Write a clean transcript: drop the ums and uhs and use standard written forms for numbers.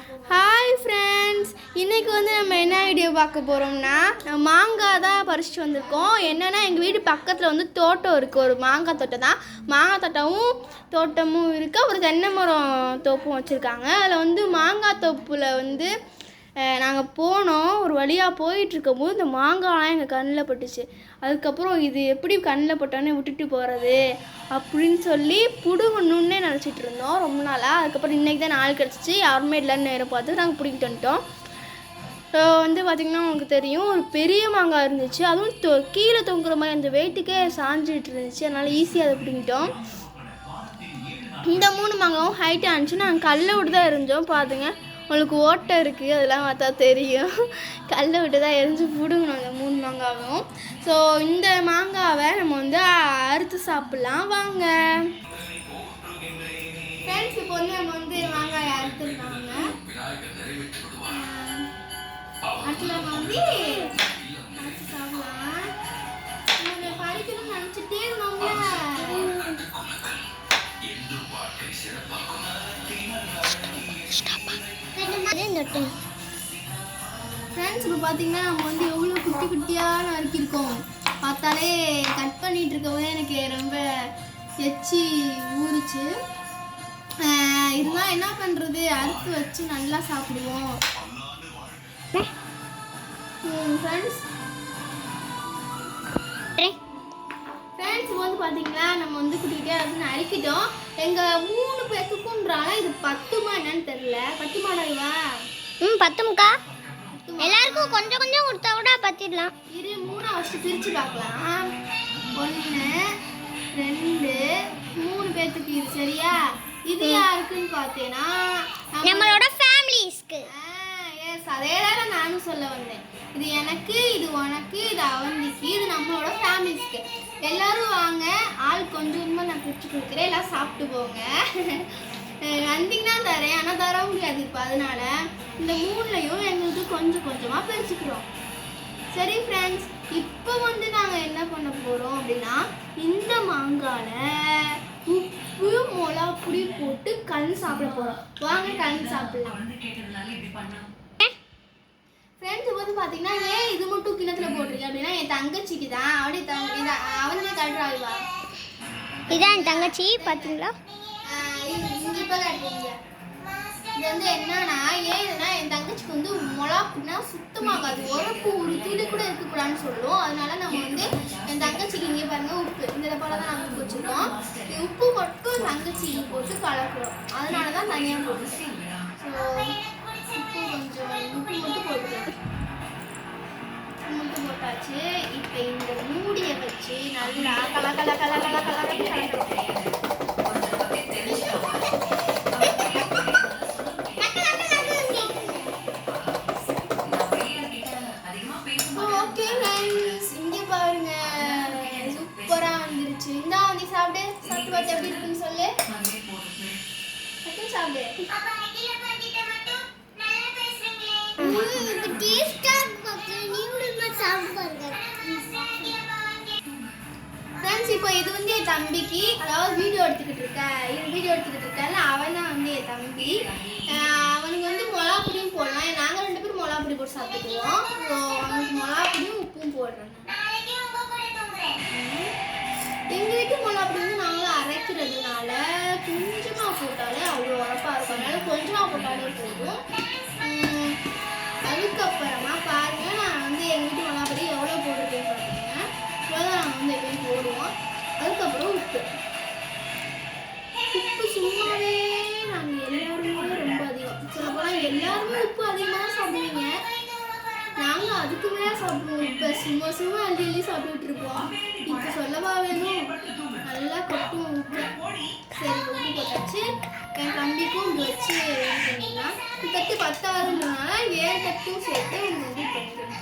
Hi friends, இன்றைக்கி நம்ம என்ன வீடியோ பார்க்க போகிறோம்னா மாங்காய் தான் பறிச்சுட்டு வந்திருக்கோம். என்னென்னா எங்கள் வீடு பக்கத்தில் தோட்டம் இருக்குது, ஒரு மாங்காய் தோட்டம் தான். மாங்காய் தோட்டமும் இருக்குது, ஒரு தென்னை மரம் தோப்பும் வச்சுருக்காங்க. அதில் மாங்காய் தோப்பில் நாங்கள் போனோம். ஒரு வழியாக போயிட்டுருக்கும் போது இந்த மாங்காய்லாம் எங்கள் கண்ணில் பட்டுச்சு. அதுக்கப்புறம் இது எப்படி கண்ணில் பட்டோன்னே விட்டுட்டு போகிறது அப்படின்னு சொல்லி பிடுங்கணுன்னே நினச்சிட்டு இருந்தோம் ரொம்ப நாளாக. அதுக்கப்புறம் இன்றைக்கி தான் நாள் கிடச்சிச்சு, யாருமே இல்லைன்னு நேரம் பார்த்து நாங்கள் பிடிக்கிட்டு வந்துட்டோம். பார்த்திங்கன்னா உங்களுக்கு தெரியும், ஒரு பெரிய மாங்காய் இருந்துச்சு. அதுவும் கீழே தொங்குற மாதிரி அந்த வெயிட்டுக்கே சாஞ்சிட்டு இருந்துச்சு. அதனால் ஈஸியாக அதை பிடிங்கிட்டோம். இந்த 3 மாங்காவும் ஹைட்டாக இருந்துச்சு. நாங்கள் கல்லை விட்டு தான் எரிஞ்சோம். பார்த்துங்க, உங்களுக்கு ஓட்டை இருக்குது, அதெல்லாம் பார்த்தா தெரியும். கல்லை விட்டு தான் எரிஞ்சு பிடுங்கணும் அந்த 3 மாங்காவும். ஸோ இந்த மாங்காவை நம்ம அறுத்து சாப்பிட்லாம் வாங்க ஃப்ரெண்ட்ஸ். இப்போ நம்ம மாங்காயை அறுத்துருந்தாங்க. அடுத்து நம்ம அறுத்து சாப்பிடலாம். நம்ம பறிக்கணும்னு நினச்சிட்டே இருந்தோம்ல. ஃப்ரெண்ட்ஸ், இப்போ பார்த்தீங்கன்னா நம்ம எவ்வளோ குட்டி குட்டியாக நறுக்கியிருக்கோம். பார்த்தாலே கட் பண்ணிகிட்டு இருக்கவே எனக்கு ரொம்ப எச்சி ஊறிச்சு. இதெல்லாம் என்ன பண்ணுறது, அறுத்து வச்சு நல்லா சாப்பிடுவோம் ஃப்ரெண்ட்ஸ். பார்த்தீங்களா, நம்ம குட்டிக்கிட்டே அது நறுக்கிட்டோம். எங்கள் 3 பேத்துக்கும்ன்றால இது பத்துமா என்னன்னு தெரியல. பத்துமாடாவா? பத்தும்க்கா. எல்லாருக்கும் கொஞ்சம் கொஞ்சம் கொடுத்தா கூட பத்திடலாம். இரு 3 வருஷம் பிரித்து பார்க்கலாம். 1 2 3 பேத்துக்கு இது சரியா? இது யாருக்குன்னு பார்த்தேன்னா நம்மளோட ஃபேமிலிஸ்க்கு. எஸ், அதே தான் நானும் சொல்ல வந்தேன். இது எனக்கு, இது உனக்கு, இது அவந்திக்கு, இது நம்மளோட ஃபேமிலிஸ்க்கு. எல்லாரும் வாங்க, ஆள் கொஞ்சம் கொஞ்சமாக நான் பிரித்து கொடுக்குறேன், எல்லாம் சாப்பிட்டு போங்க. வந்தீங்கன்னா தரேன், ஆனால் தர முடியாது இப்போ. அதனால இந்த 3லையும் எங்களுக்கு கொஞ்சம் கொஞ்சமாக பிரிச்சுக்கிறோம். சரி ஃப்ரெண்ட்ஸ், இப்போ நாங்கள் என்ன பண்ண போகிறோம் அப்படின்னா, இந்த மாங்காயில் உப்பு மிளகா பொடி போட்டு கலந்து சாப்பிட போகிறோம். வாங்க கலந்து சாப்பிடலாம் ஃப்ரெண்ட்ஸ். பார்த்தீங்கன்னா ஏன் இது மட்டும் கிணத்துல போட்டிருக்கேன் அப்படின்னா, என் தங்கச்சிக்கு தான். அவனே அவனே கட்டுறாள்வா. இதான் என் தங்கச்சி, பார்த்தீங்களா? இங்கே இப்போ கட்டுறீங்க. இது என்னன்னா, ஏன்னா என் தங்கச்சிக்கு மிளகாப்புனா சுத்தமாகாது, உரப்பு ஒரு துளி கூட இருக்கக்கூடாதுன்னு சொல்லும். அதனால நம்ம என் தங்கச்சிக்கு இங்கே பாருங்க உப்பு, இந்த போல தான் நாங்கள் உப்பு வச்சுருக்கோம். உப்பு மட்டும் தங்கச்சிக்கு போட்டு கலக்குறோம். அதனால தான் தனியாக போட்டுருக்கோம். ஸோ உப்பு கொஞ்சம் மட்டும் போட்டாச்சு. இப்போ இந்த மூடியை வச்சு நல்லா கல கல கல கல கல சாப்பிட்டு பார்த்து எப்படி இருக்குன்னு சொல்லு. சாப்பிடு. ஃப்ரெண்ட்ஸ், இப்போ இது என் தம்பிக்கு, அதாவது வீடியோ எடுத்துக்கிட்டு இருக்கேன். அவன் தான் என் தம்பி. அவனுக்கு மிளகா பொடியும் போடலாம். நாங்கள் 2 பேரும் மிளகா பொடி போட்டு சாப்பிட்டுக்குவோம். ஸோ அவனுக்கு மிளகா பொடியும் உப்பும் போடுறேன். எங்கள் வீட்டு மிளகா பொடி நாங்களும் அரைக்கிறதுனால கொஞ்சமாக போட்டாலே அவ்வளோ உரப்பாக இருக்கும். அதனால கொஞ்சமாக போட்டாலே போதும். அதுக்கப்புறமா பாருங்க, நான் எங்கள் வீட்டு மிளகா பொடி எவ்வளோ போட்டிருக்கேன்னு பார்த்தீங்கன்னா, இவ்வளோ நாங்கள் எப்பயும் போடுவோம். அதுக்கப்புறம் உப்பு சும்மாவே நாங்கள் எல்லாருமே ரொம்ப அதிகம். சொல்ல போனால் எல்லாருமே உப்பு அதிகமாக தான் சாப்பிடுவீங்க. நாங்கள் அதுக்கு மேலே சாப்பிடுவோம். இப்போ சும்மா அள்ளி சாப்பிட்டுட்டு இருப்போம். இப்போ சொல்லவா வேணும், நல்லா கொட்டும் உப்பு. சரி, உப்பு போட்டாச்சு. என் தம்பிக்கும் இப்படி வச்சு இது பண்ணிடலாம். தட்டு 10ஆதுன்றதுனால 7 தட்டும் சேர்த்து இது பண்ணிடலாம்.